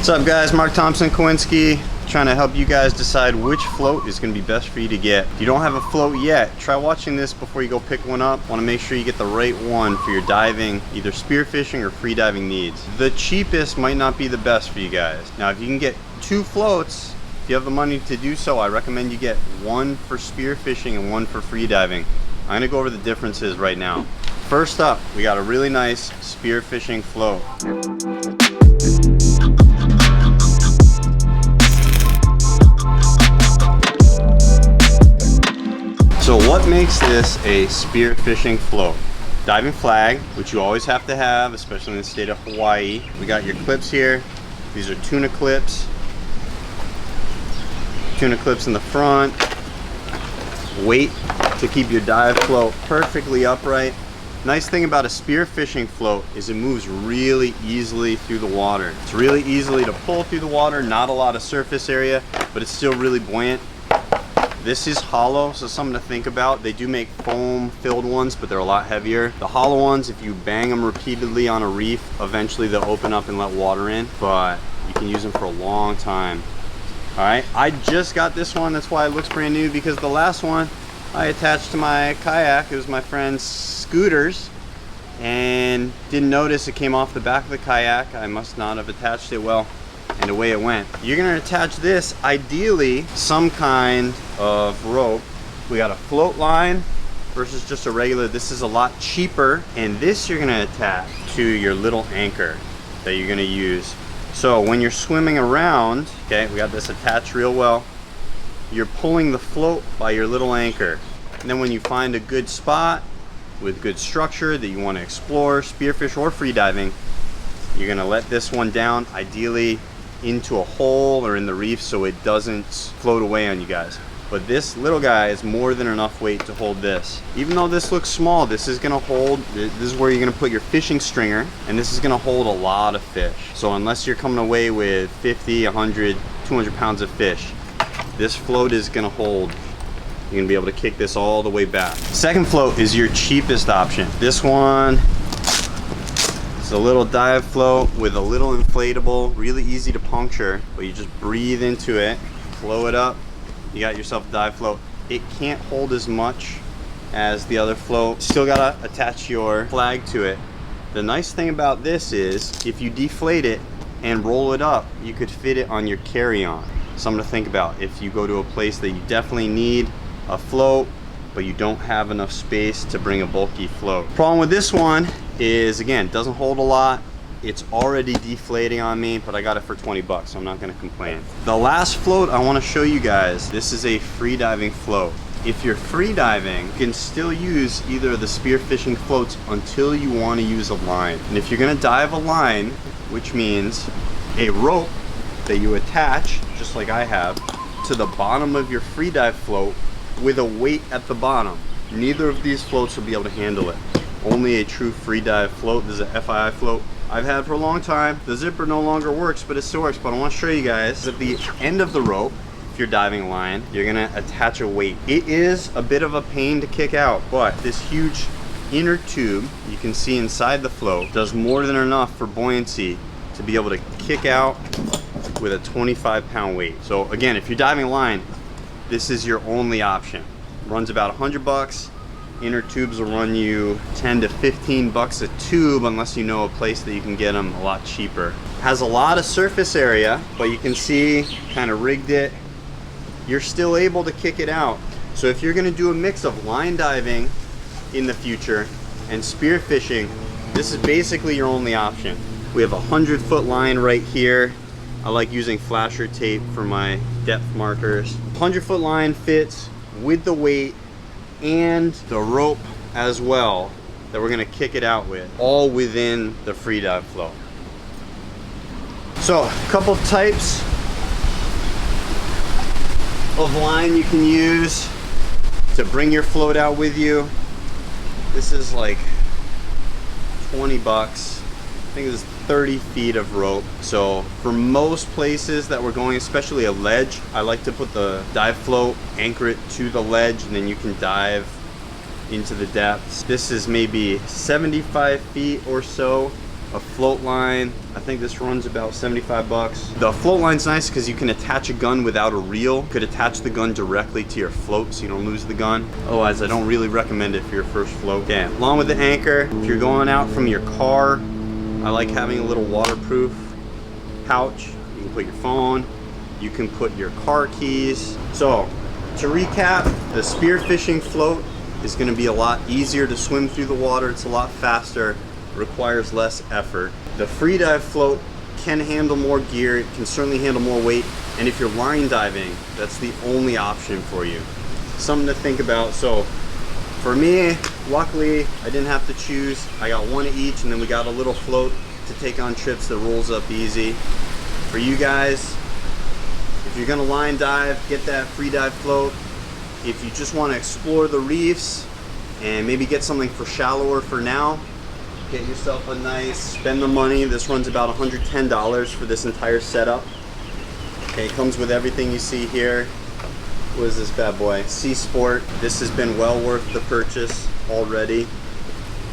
What's up guys, Mark Thompson Kowinski, trying to help you guys decide which float is going to be best for you to get. If you don't have a float yet, try watching this before you go pick one up. Want to make sure you get the right one for your diving, either spearfishing or freediving needs. The cheapest might not be the best for you guys. Now if you can get two floats, if you have the money to do so, I recommend you get one for spearfishing and one for freediving. I'm going to go over the differences right now. First up, we got a really nice spearfishing float. So what makes this a spearfishing float? Diving flag, which you always have to have, especially in the state of Hawaii. We got your clips here. These are tuna clips. Tuna clips in the front. Weight to keep your dive float perfectly upright. Nice thing about a spearfishing float is it moves really easily through the water. It's really easily to pull through the water, not a lot of surface area, but it's still really buoyant. This is hollow, so something to think about. They do make foam filled ones, but they're a lot heavier. The hollow ones, if you bang them repeatedly on a reef, eventually they'll open up and let water in, but you can use them for a long time. All right, I just got this one. That's why it looks brand new, because the last one I attached to my kayak. It was my friend's Scooter's, and didn't notice it came off the back of the kayak. I must not have attached it well, and away it went. You're gonna attach this, ideally, some kind of rope. We got a float line versus just a regular. This is a lot cheaper, and this you're gonna attach to your little anchor that you're gonna use. So when you're swimming around, okay, we got this attached real well. You're pulling the float by your little anchor. And then when you find a good spot with good structure that you want to explore, spearfish or freediving, you're gonna let this one down, ideally into a hole or in the reef so it doesn't float away on you guys. But this little guy is more than enough weight to hold this. Even though this looks small, this is gonna hold, this is where you're gonna put your fishing stringer, and this is gonna hold a lot of fish. So unless you're coming away with 50, 100, 200 pounds of fish, this float is gonna hold. You're gonna be able to kick this all the way back. Second float is your cheapest option. This one is a little dive float with a little inflatable, really easy to puncture, but you just breathe into it, flow it up, you got yourself a dive float. It can't hold as much as the other float. Still gotta attach your flag to it. The nice thing about this is if you deflate it and roll it up, you could fit it on your carry-on. Something to think about if you go to a place that you definitely need a float, but you don't have enough space to bring a bulky float. Problem with this one is, again, it doesn't hold a lot. It's already deflating on me, but I got it for 20 bucks, so I'm not gonna complain. The last float I wanna show you guys, this is a freediving float. If you're freediving, you can still use either of the spearfishing floats until you wanna use a line. And if you're gonna dive a line, which means a rope that you attach, just like I have, to the bottom of your freedive float with a weight at the bottom. Neither of these floats will be able to handle it. Only a true freedive float. This is an FII float I've had for a long time. The zipper no longer works, but it still works. But I want to show you guys at the end of the rope, if you're diving a line, you're gonna attach a weight. It is a bit of a pain to kick out, but this huge inner tube you can see inside the float does more than enough for buoyancy to be able to kick out with a 25-pound weight. So again, if you're diving a line, this is your only option. Runs about 100 bucks. Inner tubes will run you 10 to 15 bucks a tube, unless you know a place that you can get them a lot cheaper. Has a lot of surface area, but you can see, kind of rigged it. You're still able to kick it out. So if you're gonna do a mix of line diving in the future and spearfishing, this is basically your only option. We have a 100-foot line right here. I like using flasher tape for my depth markers. 100-foot line fits with the weight and the rope as well that we're gonna kick it out with, all within the freedive float. So a couple types of line you can use to bring your float out with you. This is like 20 bucks. I think this is 30 feet of rope. So for most places that we're going, especially a ledge, I like to put the dive float, anchor it to the ledge, and then you can dive into the depths. This is maybe 75 feet or so a float line. I think this runs about 75 bucks. The float line's nice because you can attach a gun without a reel. You could attach the gun directly to your float so you don't lose the gun. Otherwise, I don't really recommend it for your first float. Okay, along with the anchor, if you're going out from your car, I like having a little waterproof pouch. You can put your phone, you can put your car keys. So, to recap, the spearfishing float is going to be a lot easier to swim through the water. It's a lot faster, requires less effort. The freedive float can handle more gear, it can certainly handle more weight, and if you're line diving, that's the only option for you. Something to think about. So for me, luckily, I didn't have to choose. I got one of each, and then we got a little float to take on trips that rolls up easy. For you guys, if you're gonna line dive, get that freedive float. If you just want to explore the reefs and maybe get something for shallower for now, get yourself a nice, spend the money. This runs about $110 for this entire setup. Okay, it comes with everything you see here. What is this bad boy? Sea Sport. This has been well worth the purchase already.